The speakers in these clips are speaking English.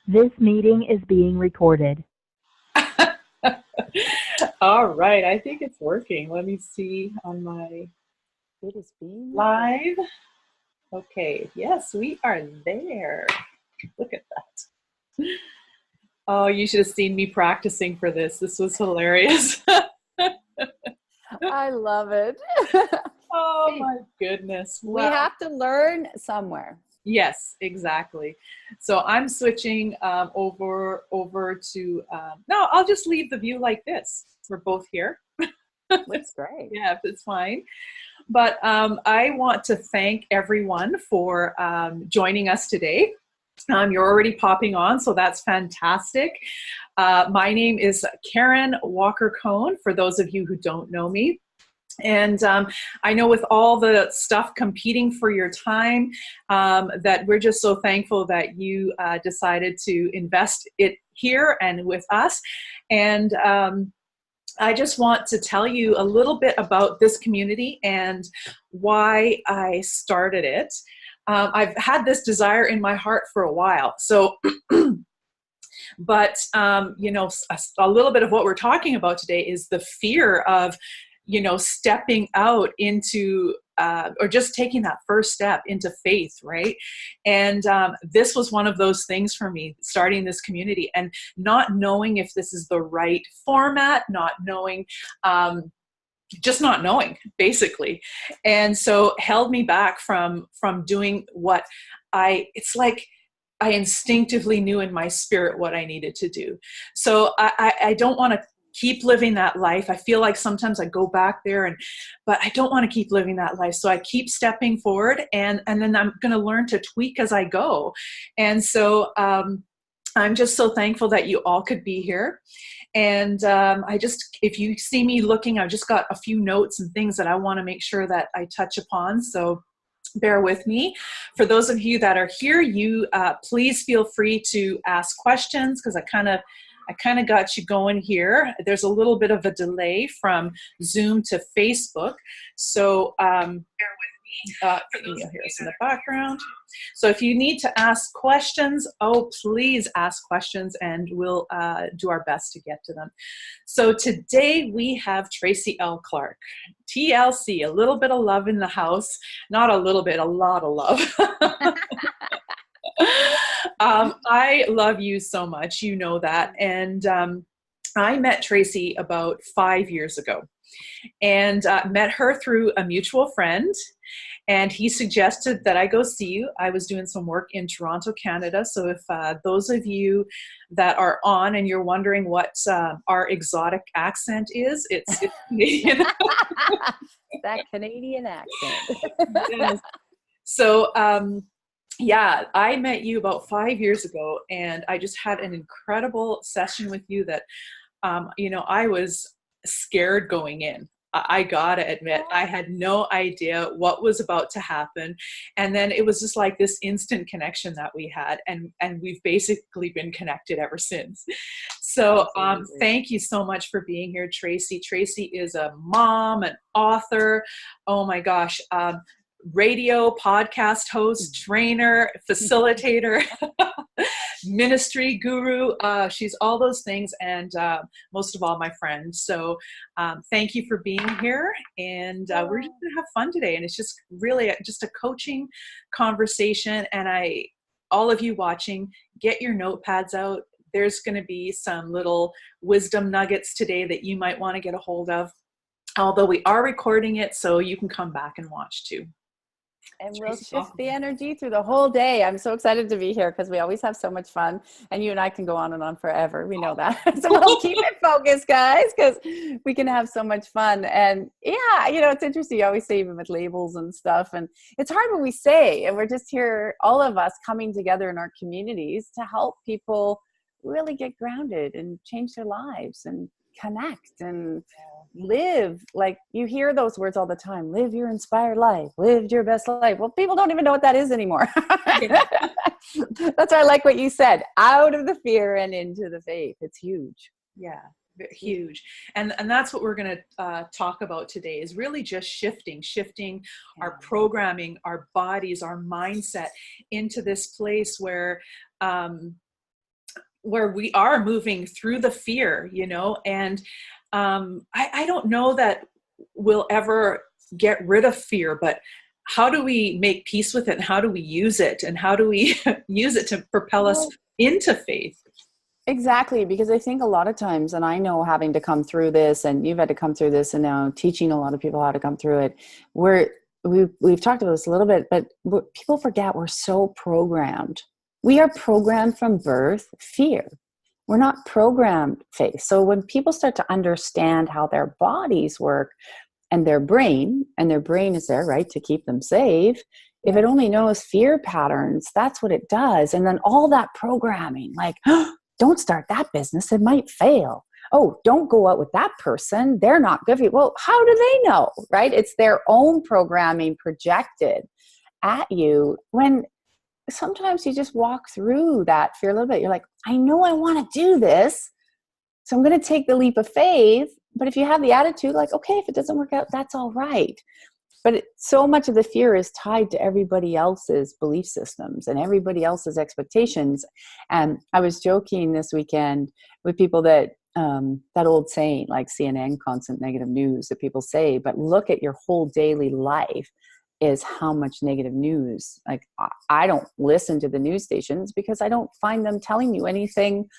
This meeting is being recorded. All right, I think it's working. Let me see on my It is being live. Okay, yes, we are there. Look at that. Oh, you should have seen me practicing for this. This was hilarious. I love it. Oh my goodness. We Wow. have to learn somewhere. Yes, exactly. So I'm switching over to no, I'll just leave the view like this. We're both here. Looks great. Yeah, it's fine. But I want to thank everyone for joining us today. You're already popping on, so that's fantastic. My name is Karen Walker-Cohn, for those of you who don't know me. And I know with all the stuff competing for your time, that we're just so thankful that you decided to invest it here and with us. And I just want to tell you a little bit about this community and why I started it. I've had this desire in my heart for a while. So, but, you know, a little bit of what we're talking about today is the fear of, you know, stepping out into, or just taking that first step into faith, right? And this was one of those things for me, starting this community and not knowing if this is the right format, not knowing, just not knowing, basically. And so held me back from doing what it's like I instinctively knew in my spirit what I needed to do. So I don't want to keep living that life. I feel like sometimes I go back there, but I don't want to keep living that life. So I keep stepping forward, and then I'm going to learn to tweak as I go. And so I'm just so thankful that you all could be here. And if you see me looking, I've just got a few notes and things that I want to make sure that I touch upon. So bear with me. For those of you that are here, you please feel free to ask questions, because I kind of got you going here. There's a little bit of a delay from Zoom to Facebook. So bear with me. You'll hear us in the background. So if you need to ask questions, please ask questions, and we'll do our best to get to them. So today we have Tracy L. Clark, TLC, a little bit of love in the house. Not a little bit, a lot of love. I love you so much, you know that. And I met Tracy about 5 years ago, and met her through a mutual friend. And he suggested that I go see you. I was doing some work in Toronto, Canada. So if those of you that are on and you're wondering what our exotic accent is, it's Canadian. That Canadian accent. Yes. So, yeah, I met you about 5 years ago, and I just had an incredible session with you that, you know, I was scared going in. I gotta admit, I had no idea what was about to happen. And then it was just like this instant connection that we had, and we've basically been connected ever since. So thank you so much for being here, Tracy. Tracy is a mom, an author. Oh my gosh. Radio, podcast host, trainer, facilitator, ministry guru. She's all those things, and most of all, my friend. So thank you for being here, and we're just gonna have fun today. And it's just really just a coaching conversation. And all of you watching, get your notepads out. There's going to be some little wisdom nuggets today that you might want to get a hold of. Although we are recording it, so you can come back and watch too. And we'll shift the energy through the whole day. I'm so excited to be here because we always have so much fun, and you and I can go on and on forever. We know that. So we'll keep it focused, guys, because we can have so much fun. And yeah, you know, it's interesting. You always say, even with labels and stuff, and it's hard when we say, and we're just here, all of us coming together in our communities to help people really get grounded and change their lives and connect and live. Like, you hear those words all the time: live your inspired life, live your best life. Well, people don't even know what that is anymore. That's why I like what you said, out of the fear and into the faith. It's huge. Yeah, huge. And that's what we're going to talk about today, is really just shifting our programming, our bodies, our mindset into this place where where we are moving through the fear, and I don't know that we'll ever get rid of fear, but how do we make peace with it, and how do we use it, and how do we use it to propel us into faith? Exactly, because I think a lot of times, and I know having to come through this, and you've had to come through this, and now teaching a lot of people how to come through it, we've talked about this a little bit, but people forget we're so programmed. We are programmed from birth, fear. We're not programmed faith. So when people start to understand how their bodies work and their brain is there, right, to keep them safe. If it only knows fear patterns, that's what it does. And then all that programming, like, don't start that business, it might fail. Oh, don't go out with that person, they're not good for you. Well, how do they know, right? It's their own programming projected at you, when sometimes you just walk through that fear a little bit. You're like, I know I want to do this, so I'm going to take the leap of faith. But if you have the attitude like, okay, if it doesn't work out, that's all right. But so much of the fear is tied to everybody else's belief systems and everybody else's expectations. And I was joking this weekend with people that that old saying, like CNN, constant negative news, that people say, but look at your whole daily life is how much negative news. Like, I don't listen to the news stations because I don't find them telling you anything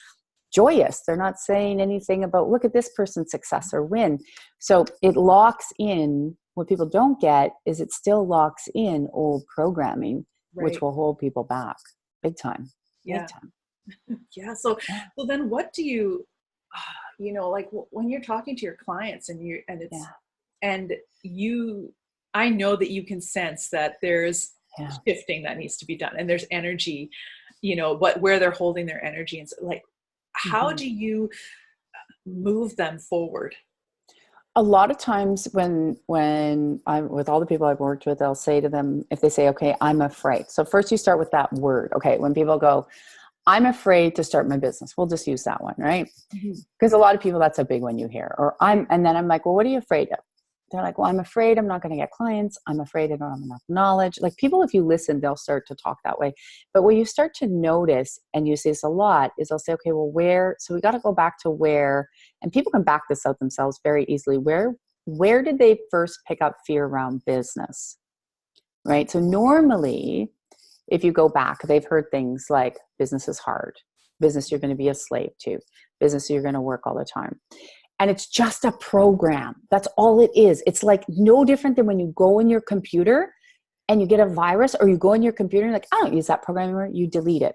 joyous. They're not saying anything about, look at this person's success or win. So it locks in. What people don't get is it still locks in old programming, which will hold people back big time. Yeah. Big time. Yeah. So then what do you, like when you're talking to your clients I know that you can sense that there's shifting that needs to be done, and there's energy, where they're holding their energy. And so, like, how do you move them forward? A lot of times when I'm with all the people I've worked with, I'll say to them, if they say, okay, I'm afraid. So first you start with that word. Okay. When people go, I'm afraid to start my business, we'll just use that one, right? Because a lot of people, that's a big one you hear. And then I'm like, well, what are you afraid of? They're like, well, I'm afraid I'm not going to get clients. I'm afraid I don't have enough knowledge. Like, people, if you listen, they'll start to talk that way. But what you start to notice, and you see this a lot, is they'll say, okay, well, so we got to go back to where, and people can back this out themselves very easily. Where did they first pick up fear around business? Right? So normally, if you go back, they've heard things like business is hard, business you're going to be a slave to, business you're going to work all the time. And it's just a program. That's all it is. It's like no different than when you go in your computer and you get a virus, or you go in your computer and you're like, I don't use that program anymore. You delete it.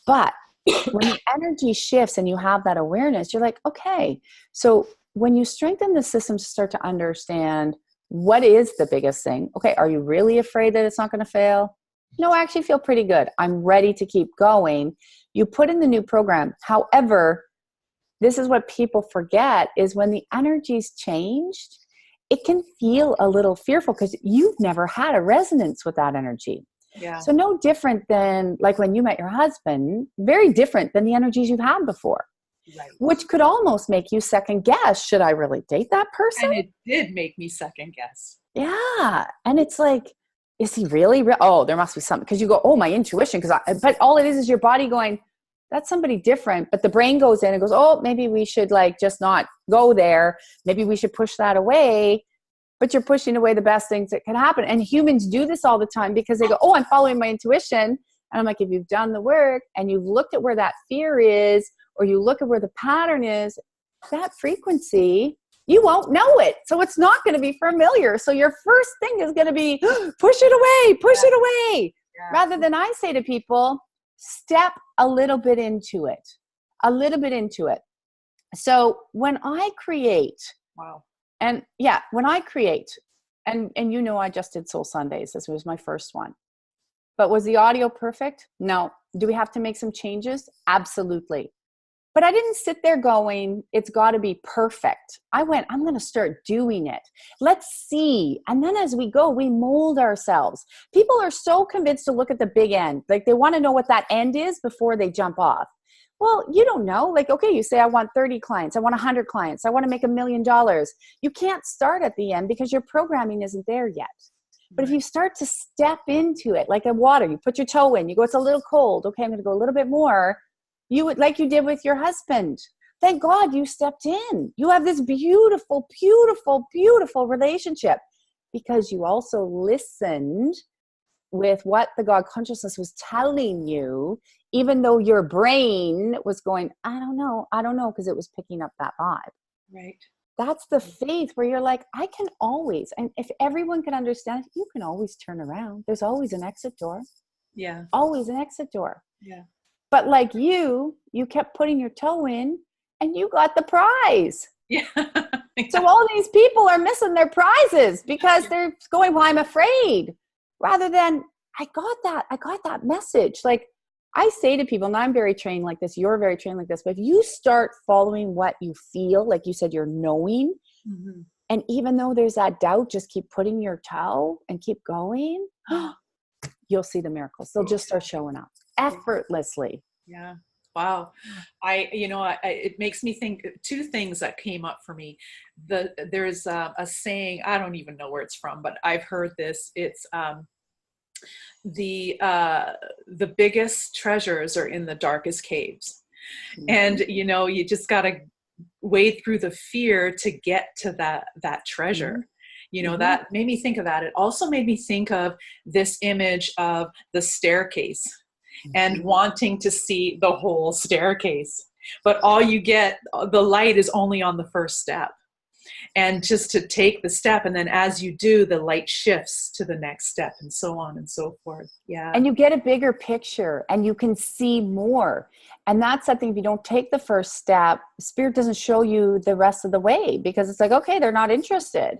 But when the energy shifts and you have that awareness, you're like, okay. So when you strengthen the systems to start to understand what is the biggest thing. Okay, are you really afraid that it's not going to fail? No, I actually feel pretty good. I'm ready to keep going. You put in the new program. However, this is what people forget, is when the energy's changed, it can feel a little fearful because you've never had a resonance with that energy. Yeah. So no different than like when you met your husband, very different than the energies you've had before, right. Which could almost make you second guess, should I really date that person? And it did make me second guess. Yeah. And it's like, is he really real? Oh, there must be something. Because you go, oh, my intuition. But all it is your body going, that's somebody different. But the brain goes in and goes, oh, maybe we should like just not go there. Maybe we should push that away. But you're pushing away the best things that can happen. And humans do this all the time because they go, oh, I'm following my intuition. And I'm like, if you've done the work and you've looked at where that fear is, or you look at where the pattern is, that frequency, you won't know it. So it's not going to be familiar. So your first thing is going to be, push it away, push it away. Yeah. Rather than I say to people, step a little bit into it, a little bit into it. So when I create, and yeah, when I create, and you know, I just did Soul Sundays. This was my first one. But was the audio perfect? No. Do we have to make some changes? Absolutely. But I didn't sit there going, it's got to be perfect. I went, I'm going to start doing it. Let's see. And then as we go, we mold ourselves. People are so convinced to look at the big end. Like they want to know what that end is before they jump off. Well, you don't know. Like, okay, you say, I want 30 clients. I want 100 clients. I want to make $1 million. You can't start at the end because your programming isn't there yet. But if you start to step into it, like a water, you put your toe in, you go, it's a little cold. Okay, I'm going to go a little bit more. You would, like you did with your husband. Thank God you stepped in. You have this beautiful, beautiful, beautiful relationship because you also listened with what the God consciousness was telling you, even though your brain was going, I don't know, because it was picking up that vibe. Right. That's the faith where you're like, I can always, and if everyone can understand it, you can always turn around. There's always an exit door. Yeah. Always an exit door. Yeah. But like you kept putting your toe in and you got the prize. Yeah. So all these people are missing their prizes because they're going, well, I'm afraid, rather than I got that message. Like I say to people, and I'm very trained like this, you're very trained like this, but if you start following what you feel, like you said, you're knowing, Mm-hmm. and even though there's that doubt, just keep putting your toe and keep going, you'll see the miracles. They'll just start showing up effortlessly. Yeah. Wow. It makes me think two things that came up for me. There's a saying, I don't even know where it's from, but I've heard this. It's the biggest treasures are in the darkest caves. Mm-hmm. And, you just got to wade through the fear to get to that treasure. Mm-hmm. That made me think of that. It also made me think of this image of the staircase. And wanting to see the whole staircase. But all you get, the light is only on the first step. And just to take the step, and then as you do, the light shifts to the next step, and so on and so forth. Yeah. And you get a bigger picture and you can see more. And that's something, if you don't take the first step, Spirit doesn't show you the rest of the way, because it's like, okay, they're not interested.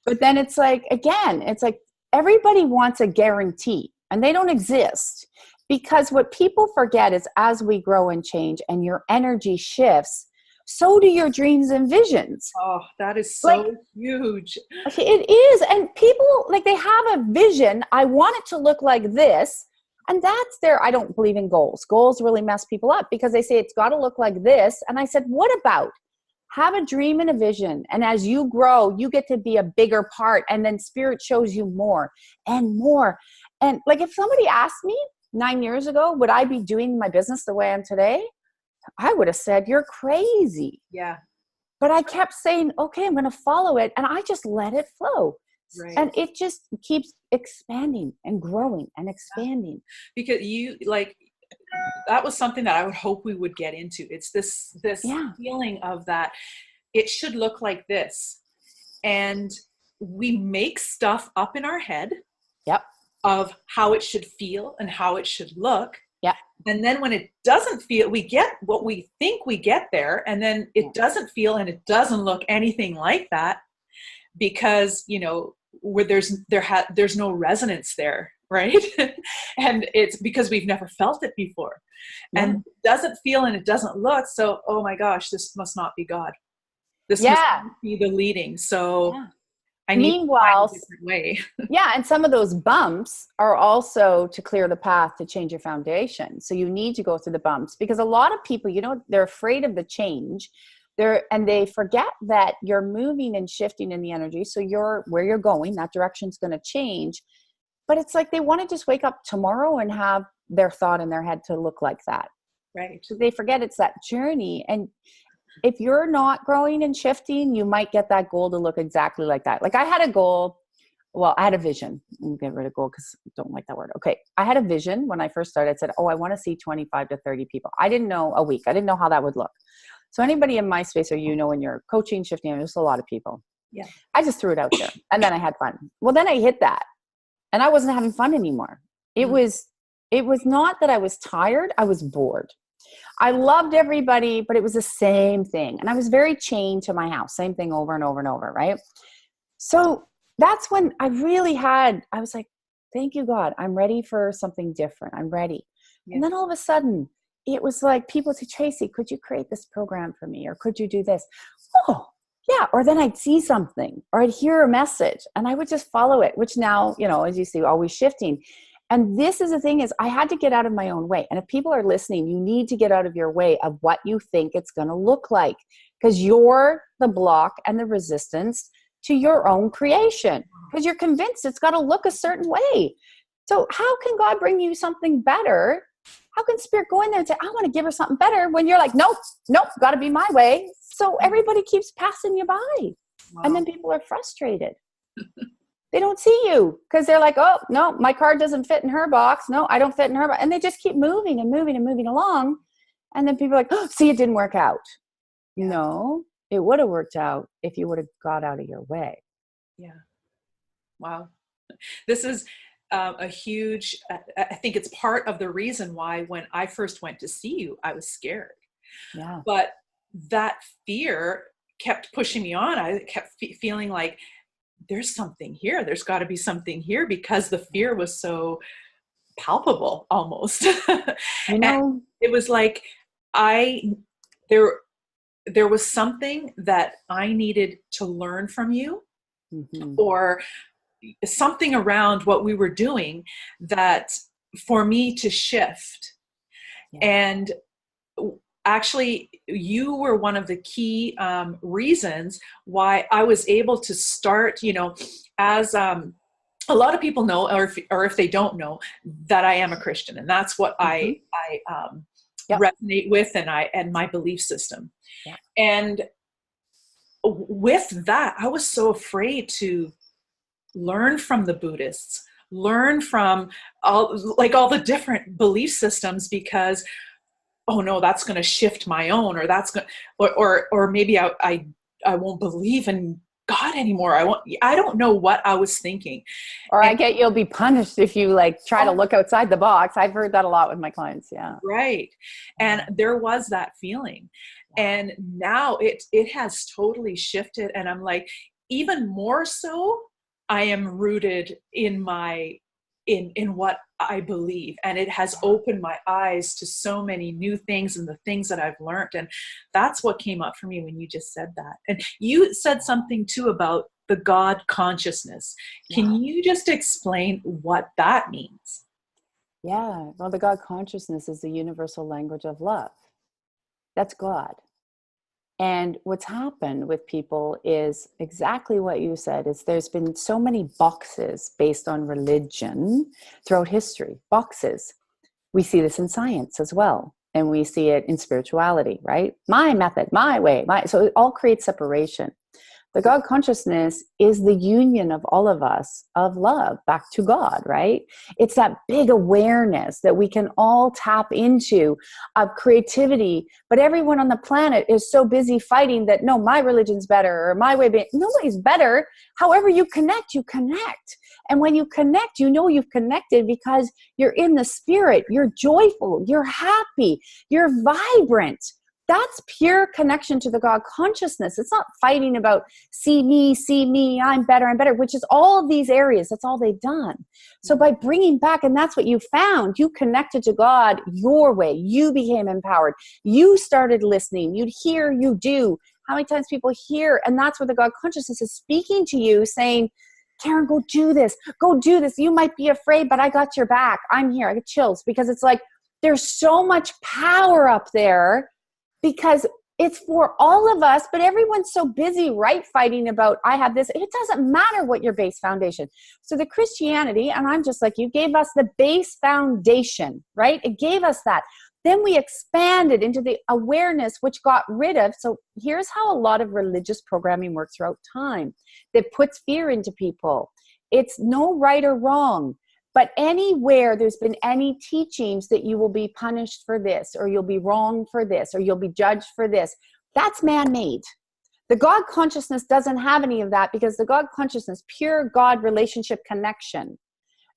But then it's like, again, it's like everybody wants a guarantee and they don't exist. Because what people forget is as we grow and change and your energy shifts, so do your dreams and visions. Oh, that is so huge. It is. And people, they have a vision. I want it to look like this. And that's I don't believe in goals. Goals really mess people up because they say it's got to look like this. And I said, what about? Have a dream and a vision. And as you grow, you get to be a bigger part. And then Spirit shows you more and more. And if somebody asked me, 9 years ago, would I be doing my business the way I am today? I would have said, you're crazy. Yeah. But I kept saying, okay, I'm going to follow it. And I just let it flow. Right. And it just keeps expanding and growing and expanding. Because that was something that I would hope we would get into. It's this feeling of that it should look like this. And we make stuff up in our head. Yep. Of how it should feel and how it should look. Yeah. And then when it doesn't feel, we get what we think we get there, and then it doesn't feel and it doesn't look anything like that because, where there's no resonance there, right? And it's because we've never felt it before. Yeah. And it doesn't feel and it doesn't look, so, oh my gosh, this must not be God. This must not be the leading. So I need to find a different way. Yeah, and some of those bumps are also to clear the path to change your foundation. So you need to go through the bumps because a lot of people, they're afraid of the change. And they forget that you're moving and shifting in the energy. So where you're going, that direction's going to change. But it's like they want to just wake up tomorrow and have their thought in their head to look like that. Right. So they forget it's that journey. And if you're not growing and shifting, you might get that goal to look exactly like that. I had a goal. Well, I had a vision. I'll get rid of goal because I don't like that word. Okay. I had a vision when I first started. I said, I want to see 25 to 30 people. I didn't know a week. I didn't know how that would look. So anybody in my space or when you're coaching, shifting, there's a lot of people. Yeah. I just threw it out there and then I had fun. Well, then I hit that and I wasn't having fun anymore. It was not that I was tired. I was bored. I loved everybody, but it was the same thing. And I was very chained to my house, same thing over and over and over, right? So that's when I was like, thank you, God. I'm ready for something different. I'm ready. Yeah. And then all of a sudden, it was like people say, Tracy, could you create this program for me? Or could you do this? Oh, yeah. Or then I'd see something or I'd hear a message and I would just follow it, which now, as you see, always shifting. And this is the thing is I had to get out of my own way. And if people are listening, you need to get out of your way of what you think it's going to look like because you're the block and the resistance to your own creation because you're convinced it's got to look a certain way. So how can God bring you something better How can spirit go in there and say, I want to give her something better, when you're like, nope, got to be my way. So everybody keeps passing you by. Wow. And then people are frustrated. They don't see you because they're like, oh, no, my card doesn't fit in her box. No, I don't fit in her box. And they just keep moving and moving and moving along. And then people are like, oh, see, it didn't work out. Yeah. No, it would have worked out if you would have got out of your way. Yeah. Wow. This is a huge, I think it's part of the reason why when I first went to see you, I was scared. Yeah. But that fear kept pushing me on. I kept feeling like there's something here. There's got to be something here, because the fear was so palpable almost. You know, And it was like there was something that I needed to learn from you, mm-hmm. or something around what we were doing that for me to shift. Yeah. And actually, you were one of the key reasons why I was able to start, as a lot of people know, or if they don't know, that I am a Christian, and that's what I resonate with, and my belief system. Yeah. And with that, I was so afraid to learn from the Buddhists, learn from all the different belief systems, because oh no, that's going to shift my own, or that's going, or maybe I won't believe in God anymore. I don't know what I was thinking. Or I get you'll be punished if you try to look outside the box. I've heard that a lot with my clients. Yeah. Right. And there was that feeling. And now it has totally shifted. And I'm like, even more so, I am rooted in what I believe. And it has opened my eyes to so many new things and the things that I've learned. And that's what came up for me when you just said that. And you said something too about the God consciousness. Can you just explain what that means? Yeah. Well, the God consciousness is the universal language of love. That's God. And what's happened with people is exactly what you said, is there's been so many boxes based on religion throughout history, boxes. We see this in science as well. And we see it in spirituality, right? My method, my way, so it all creates separation. The God consciousness is the union of all of us, of love back to God, right? It's that big awareness that we can all tap into, of creativity. But everyone on the planet is so busy fighting that, no, my religion's better, or my way, nobody's better. However you connect, you connect. And when you connect, you know you've connected because you're in the spirit, you're joyful, you're happy, you're vibrant. That's pure connection to the God consciousness. It's not fighting about see me, I'm better, which is all of these areas. That's all they've done. So by bringing back, and that's what you found, you connected to God your way. You became empowered. You started listening. You'd hear, you do. How many times people hear, and that's where the God consciousness is speaking to you, saying, Karen, go do this. Go do this. You might be afraid, but I got your back. I'm here. I get chills because it's like there's so much power up there, because it's for all of us, but everyone's so busy fighting about, I have this. It doesn't matter what your base foundation. So the Christianity, and I'm just like, you gave us the base foundation, right? It gave us that. Then we expanded into the awareness, which got rid of. So here's how a lot of religious programming works throughout time that puts fear into people. It's no right or wrong. But anywhere there's been any teachings that you will be punished for this, or you'll be wrong for this, or you'll be judged for this, that's man-made. The God consciousness doesn't have any of that, because the God consciousness, pure God relationship connection,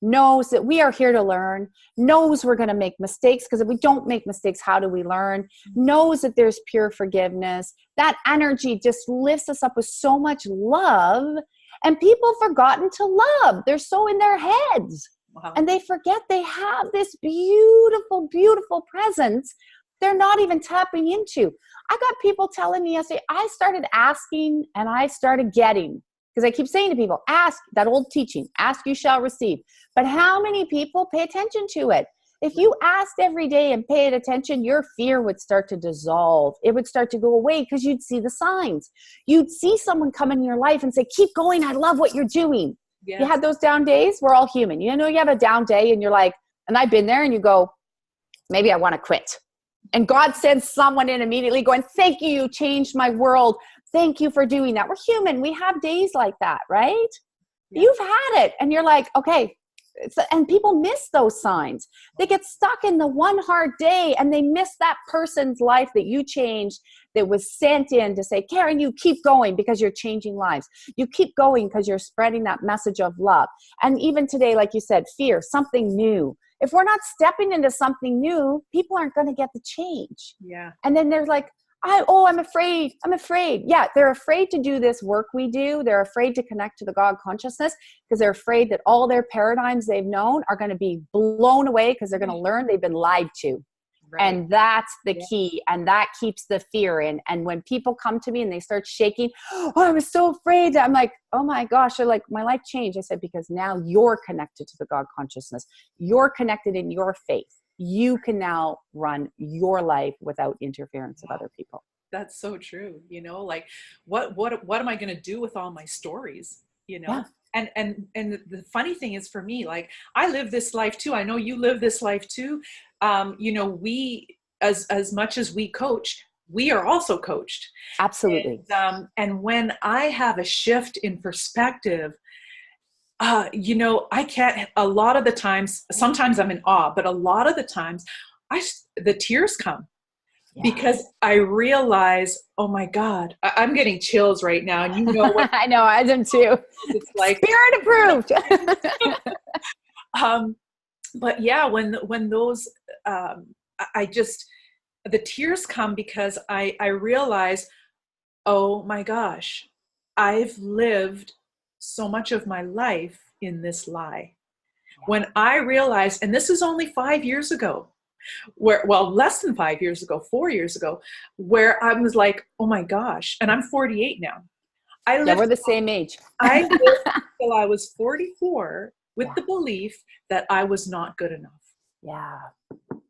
knows that we are here to learn, knows we're going to make mistakes, because if we don't make mistakes, how do we learn? Knows that there's pure forgiveness. That energy just lifts us up with so much love, and people have forgotten to love. They're so in their heads. Wow. And they forget they have this beautiful, beautiful presence they're not even tapping into. I got people telling me yesterday, I started asking and I started getting, because I keep saying to people, ask, that old teaching, ask you shall receive. But how many people pay attention to it? If you asked every day and paid attention, your fear would start to dissolve. It would start to go away because you'd see the signs. You'd see someone come in your life and say, keep going, I love what you're doing. Yes. You had those down days? We're all human. You know, you have a down day and you're like, and I've been there, and you go, maybe I want to quit. And God sends someone in immediately going, thank you, you changed my world. Thank you for doing that. We're human. We have days like that, right? Yeah. You've had it. And you're like, okay. And people miss those signs. They get stuck in the one hard day and they miss that person's life that you changed, that was sent in to say, Karen, you keep going because you're changing lives. You keep going because you're spreading that message of love. And even today, like you said, fear, something new. If we're not stepping into something new, people aren't going to get the change. Yeah. And then there's like, I'm afraid. I'm afraid. Yeah, they're afraid to do this work we do. They're afraid to connect to the God consciousness because they're afraid that all their paradigms they've known are going to be blown away because they're going to learn they've been lied to. Right. And that's the key. And that keeps the fear in. And when people come to me and they start shaking, oh, I was so afraid. I'm like, oh my gosh, they're like, my life changed. I said, because now you're connected to the God consciousness. You're connected in your faith. You can now run your life without interference of other people. That's so true. You know, like what am I going to do with all my stories? You know, and the funny thing is for me, like I live this life too. I know you live this life too. You know, we, as much as we coach, we are also coached. Absolutely. And when I have a shift in perspective, you know, I can't, a lot of the times, sometimes I'm in awe, but a lot of the times the tears come because I realize, oh my God, I'm getting chills right now. And you know what? I know, I am too. It's like Spirit approved. But yeah, when those, the tears come because I realize, oh my gosh, I've lived so much of my life in this lie. When I realized, and this is only 5 years ago, less than 5 years ago, 4 years ago, where I was like, oh my gosh, and I'm 48 now. We're the same age. I lived till I was 44 with the belief that I was not good enough. Yeah.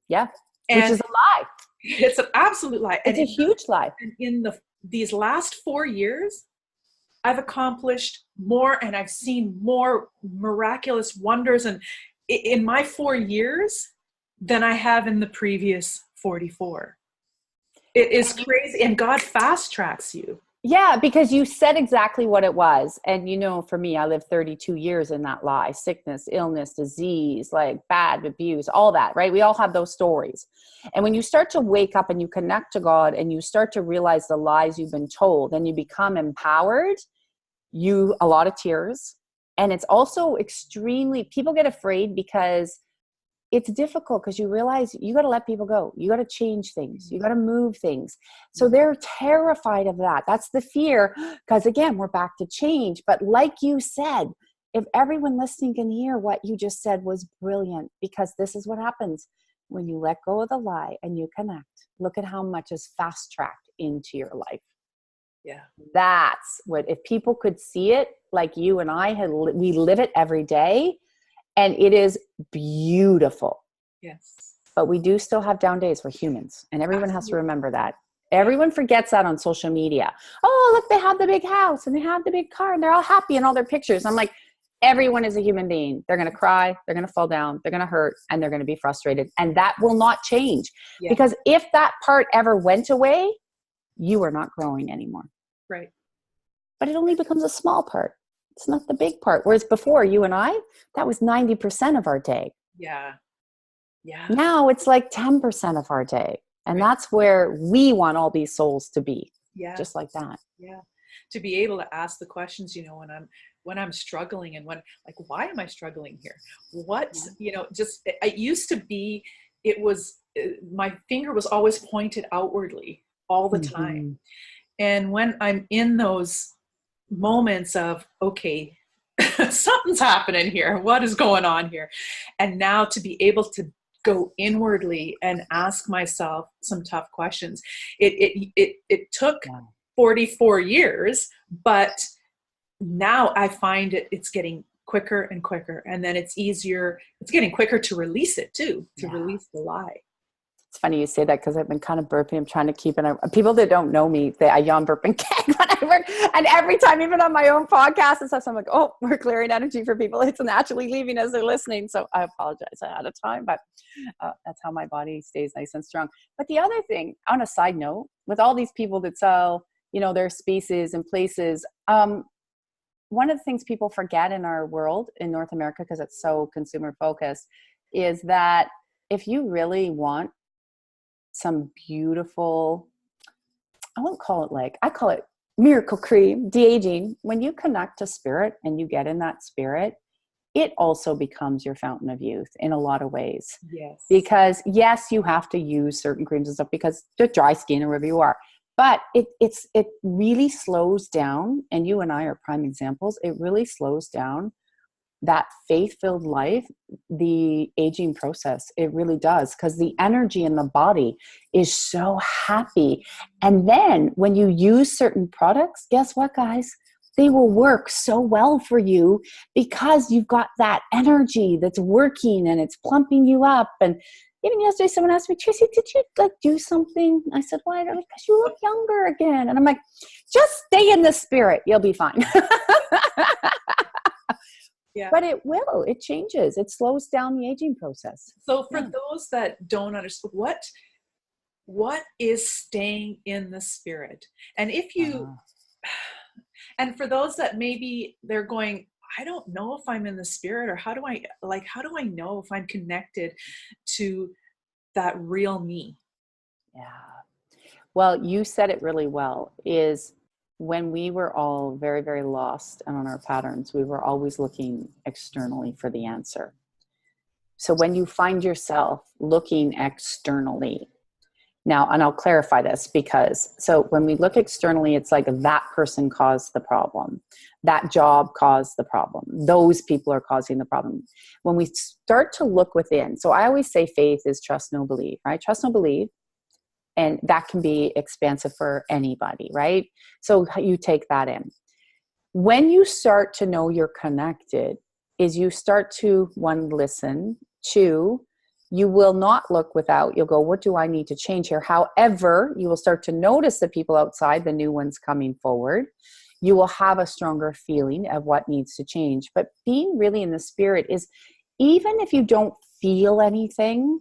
Yeah. And which is a lie. It's an absolute lie. It's a huge lie. And in these last 4 years, I've accomplished more and I've seen more miraculous wonders and in my 4 years than I have in the previous 44. It is crazy. And God fast tracks you. Yeah, because you said exactly what it was. And you know, for me, I lived 32 years in that lie, sickness, illness, disease, like bad abuse, all that, right? We all have those stories. And when you start to wake up and you connect to God and you start to realize the lies you've been told and you become empowered, a lot of tears. And it's also extremely, people get afraid because it's difficult because you realize you got to let people go. You got to change things. You got to move things. So they're terrified of that. That's the fear. Because again, we're back to change. But like you said, if everyone listening can hear what you just said was brilliant, because this is what happens when you let go of the lie and you connect. Look at how much is fast tracked into your life. Yeah. That's what, if people could see it like you and I we live it every day. And it is beautiful. Yes. But we do still have down days. We're humans. And everyone has to remember that. Everyone forgets that on social media. Oh, look, they have the big house and they have the big car and they're all happy in all their pictures. I'm like, everyone is a human being. They're going to cry. They're going to fall down. They're going to hurt. And they're going to be frustrated. And that will not change. Yeah. Because if that part ever went away, you are not growing anymore. Right. But it only becomes a small part. It's not the big part. Whereas before, you and I, that was 90% of our day. Yeah. Yeah. Now it's like 10% of our day. And that's where we want all these souls to be. Yeah. Just like that. Yeah. To be able to ask the questions, you know, when I'm struggling and why am I struggling here? It used to be, my finger was always pointed outwardly all the time. And when I'm in those moments of, okay, something's happening here. What is going on here? And now to be able to go inwardly and ask myself some tough questions. It took 44 years, but now I find it's getting quicker and quicker. And then it's easier. It's getting quicker to release it too, to release the lie. It's funny you say that because I've been kind of burping. I'm trying to keep it. People that don't know me, I yawn, burp, and gag when I work. And every time, even on my own podcast and stuff, so I'm like, oh, we're clearing energy for people. It's naturally leaving as they're listening. So I apologize ahead of time, but that's how my body stays nice and strong. But the other thing, on a side note, with all these people that sell, their spaces and places, one of the things people forget in our world in North America, because it's so consumer focused, is that if you really want some beautiful, I call it miracle cream, de-aging. When you connect to spirit and you get in that spirit, it also becomes your fountain of youth in a lot of ways. Yes. Because yes, you have to use certain creams and stuff because the dry skin or wherever you are, but it really slows down. And you and I are prime examples. It really slows down that faith-filled life, the aging process. It really does, because the energy in the body is so happy. And then when you use certain products, guess what, guys? They will work so well for you because you've got that energy that's working and it's plumping you up. And even yesterday, someone asked me, Tracy, did you do something? I said, why? Because you look younger again. And I'm like, just stay in the spirit. You'll be fine. Yeah. But it will. It changes. It slows down the aging process. So for those that don't understand, what is staying in the spirit? And if you, and for those that maybe they're going, I don't know if I'm in the spirit, or how do I know if I'm connected to that real me? Yeah. Well, you said it really well, is when we were all very, very lost and on our patterns, we were always looking externally for the answer. So when you find yourself looking externally, now, and I'll clarify this so when we look externally, it's like that person caused the problem. That job caused the problem. Those people are causing the problem. When we start to look within, so I always say faith is trust, no believe, right? Trust, no believe. And that can be expansive for anybody, right? So you take that in. When you start to know you're connected, is you start to, one, listen, two, you will not look without, you'll go, what do I need to change here? However, you will start to notice the people outside, the new ones coming forward. You will have a stronger feeling of what needs to change. But being really in the spirit is, even if you don't feel anything,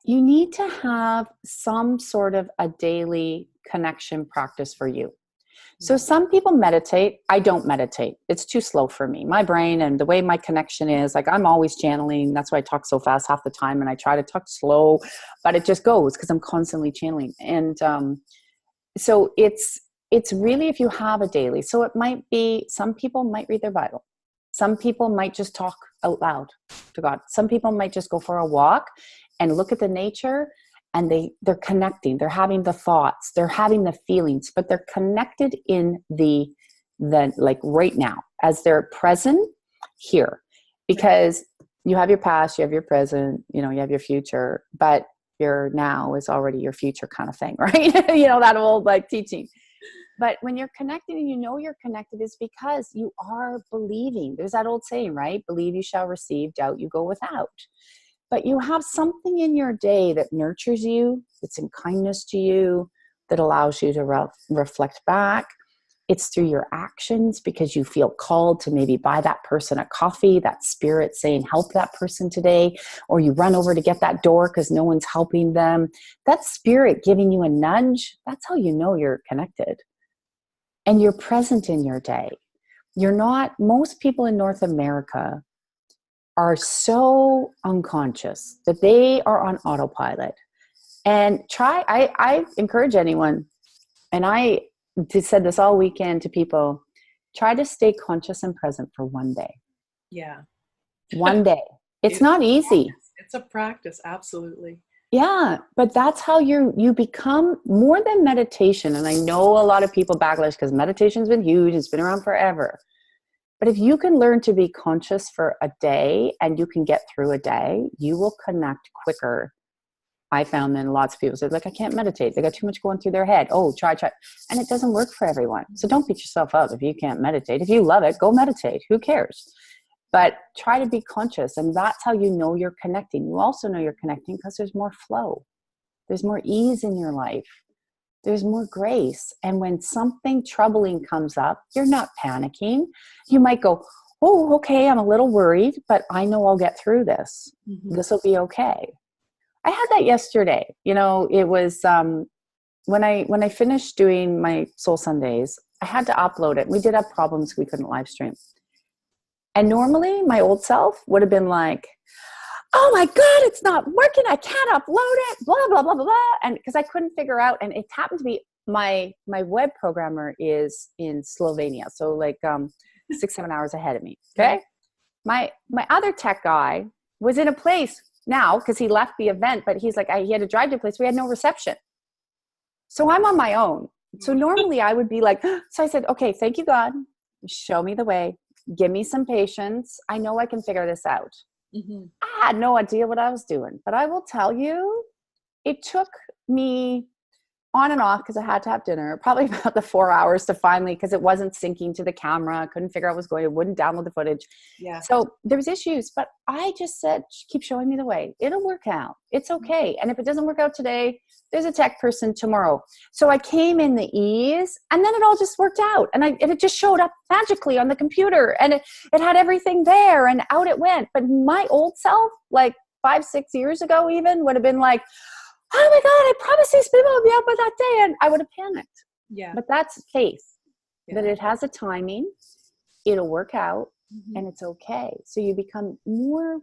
you need to have some sort of a daily connection practice for you. So some people meditate. I don't meditate. It's too slow for me. My brain and the way my connection is, like, I'm always channeling. That's why I talk so fast half the time, and I try to talk slow, but it just goes because I'm constantly channeling. And so it's really, if you have a daily, so it might be, some people might read their Bible. Some people might just talk out loud to God. Some people might just go for a walk and look at the nature, and they're connecting. They're having the thoughts, they're having the feelings, but they're connected in the like right now, as they're present here. Because you have your past, you have your present, you have your future, but your now is already your future, kind of thing, right? That old like teaching. But when you're connected and you're connected, is because you are believing. There's that old saying, right? Believe you shall receive, doubt you go without. But you have something in your day that nurtures you, that's in kindness to you, that allows you to reflect back. It's through your actions, because you feel called to maybe buy that person a coffee, that spirit saying, help that person today, or you run over to get that door because no one's helping them. That spirit giving you a nudge, that's how you know you're connected. And you're present in your day. Most people in North America are so unconscious that they are on autopilot. And I encourage anyone, and I said this all weekend to people, try to stay conscious and present for one day. Yeah. One day. It's not easy. It's a practice, absolutely. Yeah, but that's how you become more than meditation. And I know a lot of people backlash because meditation's been huge. It's been around forever. But if you can learn to be conscious for a day and you can get through a day, you will connect quicker. I found that lots of people say, like, I can't meditate. They got too much going through their head. Oh, try. And it doesn't work for everyone. So don't beat yourself up if you can't meditate. If you love it, go meditate. Who cares? But try to be conscious. And that's how you know you're connecting. You also know you're connecting because there's more flow. There's more ease in your life. There's more grace. And when something troubling comes up, you're not panicking. You might go, oh, okay, I'm a little worried, but I know I'll get through this. Mm-hmm. This will be okay. I had that yesterday. You know, it was when I finished doing my Soul Sundays, I had to upload it. We did have problems. We couldn't live stream. And normally my old self would have been like, oh my God, it's not working. I can't upload it, blah, blah, blah, blah, blah. And because I couldn't figure out, and it happened to be my web programmer is in Slovenia. So like 6-7 hours ahead of me. Okay. My other tech guy was in a place now because he left the event, but he's like, he had to drive to a place where he had no reception. So I'm on my own. So normally I would be like, so I said, okay, thank you, God. Show me the way. Give me some patience. I know I can figure this out. Mm-hmm. I had no idea what I was doing, but I will tell you, it took me on and off because I had to have dinner, probably about the 4 hours to finally, because it wasn't syncing to the camera. I couldn't figure out what was going on. It wouldn't download the footage. Yeah. So there was issues, but I just said, keep showing me the way. It'll work out. It's okay. And if it doesn't work out today, there's a tech person tomorrow. So I came in the ease and then it all just worked out. And it just showed up magically on the computer and it had everything there and out it went. But my old self, like 5-6 years ago even, would have been like, oh my God, I promised these people would be out by that day. And I would have panicked. Yeah. But that's faith, that it has a timing, it'll work out, and it's okay. So you become more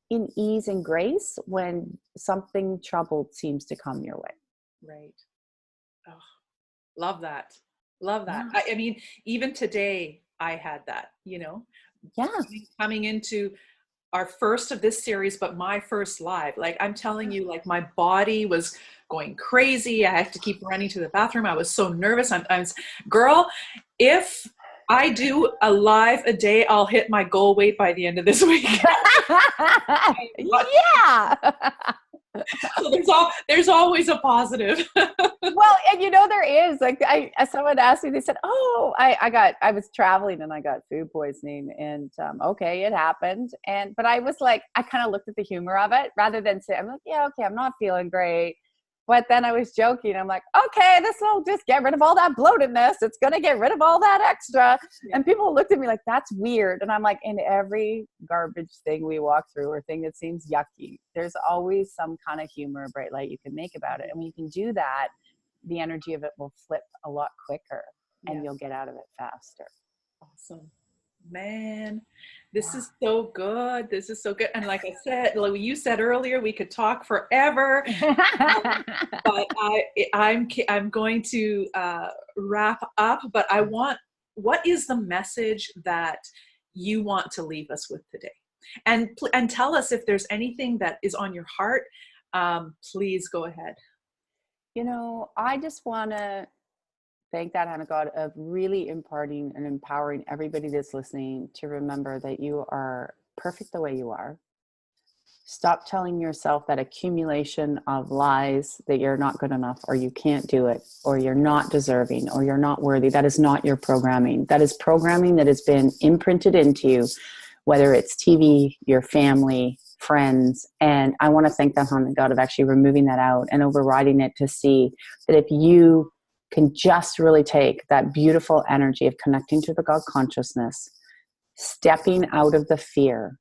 in ease and grace when something troubled seems to come your way. Right. Oh, love that. Love that. Yeah. I mean, even today I had that, Yeah. coming into our first of this series, but my first live, like I'm telling you, like my body was going crazy. I had to keep running to the bathroom. I was so nervous. I'm girl, if I do a live a day, I'll hit my goal weight by the end of this week. Yeah. So there's always a positive. Well, and there is like someone asked me, they said, oh, I was traveling and I got food poisoning and okay, it happened. But I was like, I kind of looked at the humor of it rather than say, I'm like, yeah, okay, I'm not feeling great. But then I was joking. I'm like, okay, this will just get rid of all that bloatedness. It's going to get rid of all that extra. Yeah. And people looked at me like, that's weird. And I'm like, in every garbage thing we walk through or thing that seems yucky, there's always some kind of humor, bright light you can make about it. And when you can do that, the energy of it will flip a lot quicker and you'll get out of it faster. Awesome. Man, this is so good. This is so good. And like I said, like you said earlier, we could talk forever. But I'm going to wrap up. But what is the message that you want to leave us with today? And tell us if there's anything that is on your heart. Please go ahead. I just want to thank that hand of God of really imparting and empowering everybody that's listening to remember that you are perfect the way you are. Stop telling yourself that accumulation of lies that you're not good enough or you can't do it or you're not deserving or you're not worthy. That is not your programming. That is programming that has been imprinted into you, whether it's TV, your family, friends. And I want to thank that hand of God of actually removing that out and overriding it to see that if you can just really take that beautiful energy of connecting to the God consciousness, stepping out of the fear,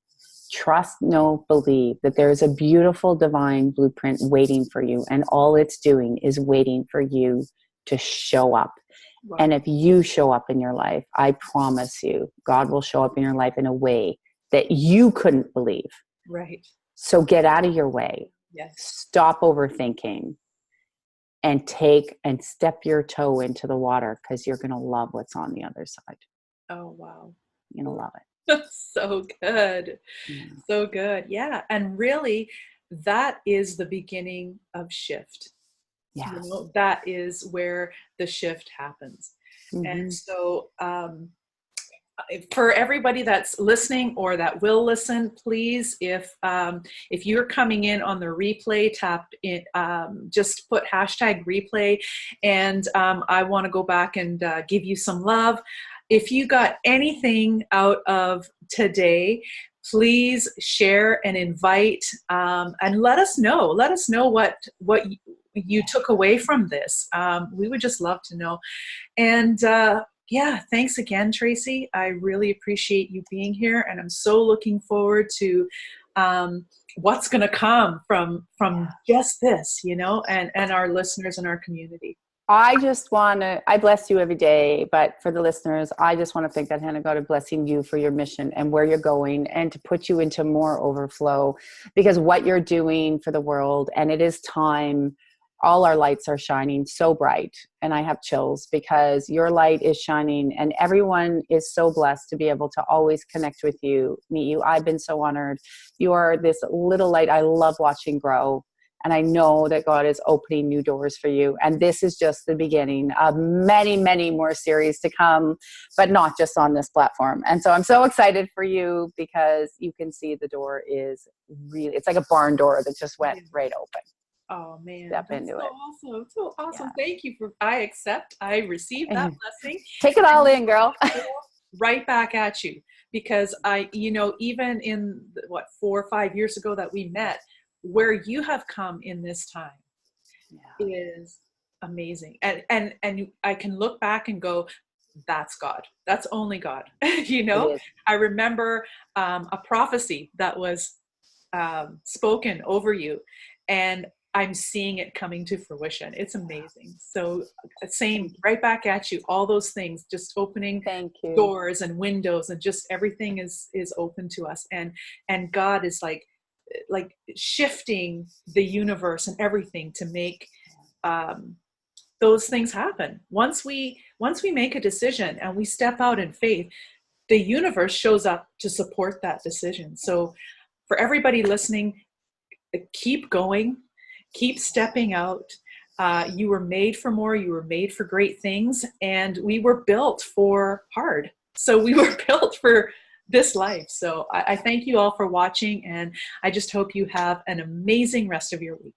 trust, know, believe that there is a beautiful divine blueprint waiting for you. And all it's doing is waiting for you to show up. Wow. And if you show up in your life, I promise you, God will show up in your life in a way that you couldn't believe. Right. So get out of your way. Yes. Stop overthinking. And take and step your toe into the water because you're going to love what's on the other side. Oh, wow. You're going to love it. So good. Yeah. So good. Yeah. And really, that is the beginning of shift. Yeah. That is where the shift happens. Mm-hmm. And so, for everybody that's listening or that will listen, please, if you're coming in on the replay, tap in, just put #replay, and I want to go back and give you some love. If you got anything out of today, please share and invite, and let us know what you took away from this. We would just love to know. And yeah, thanks again, Tracy. I really appreciate you being here, and I'm so looking forward to what's going to come from just this, you know, and our listeners and our community. I just want to, I bless you every day, but for the listeners, I just want to thank that Hannah God of blessing you for your mission and where you're going, and to put you into more overflow, because what you're doing for the world, and it is time, all our lights are shining so bright, and I have chills because your light is shining, and everyone is so blessed to be able to always connect with you, meet you. I've been so honored. You are this little light I love watching grow. And I know that God is opening new doors for you. And this is just the beginning of many, many more series to come, but not just on this platform. And so I'm so excited for you, because you can see the door is really, it's like a barn door that just went right open. Oh man, Step into it. Awesome. So awesome. Yeah. Thank you I received that blessing. Take it all in, girl. Right back at you, because even in 4 or 5 years ago that we met, where you have come in this time is amazing. And I can look back and go, that's God. That's only God. I remember a prophecy that was spoken over you, and I'm seeing it coming to fruition. It's amazing. So same, right back at you, all those things, just opening doors and windows, and just everything is open to us. And God is like shifting the universe and everything to make those things happen. Once we make a decision and we step out in faith, the universe shows up to support that decision. So for everybody listening, keep going, keep stepping out. You were made for more. You were made for great things, and we were built for hard. So we were built for this life. So I thank you all for watching, and I just hope you have an amazing rest of your week.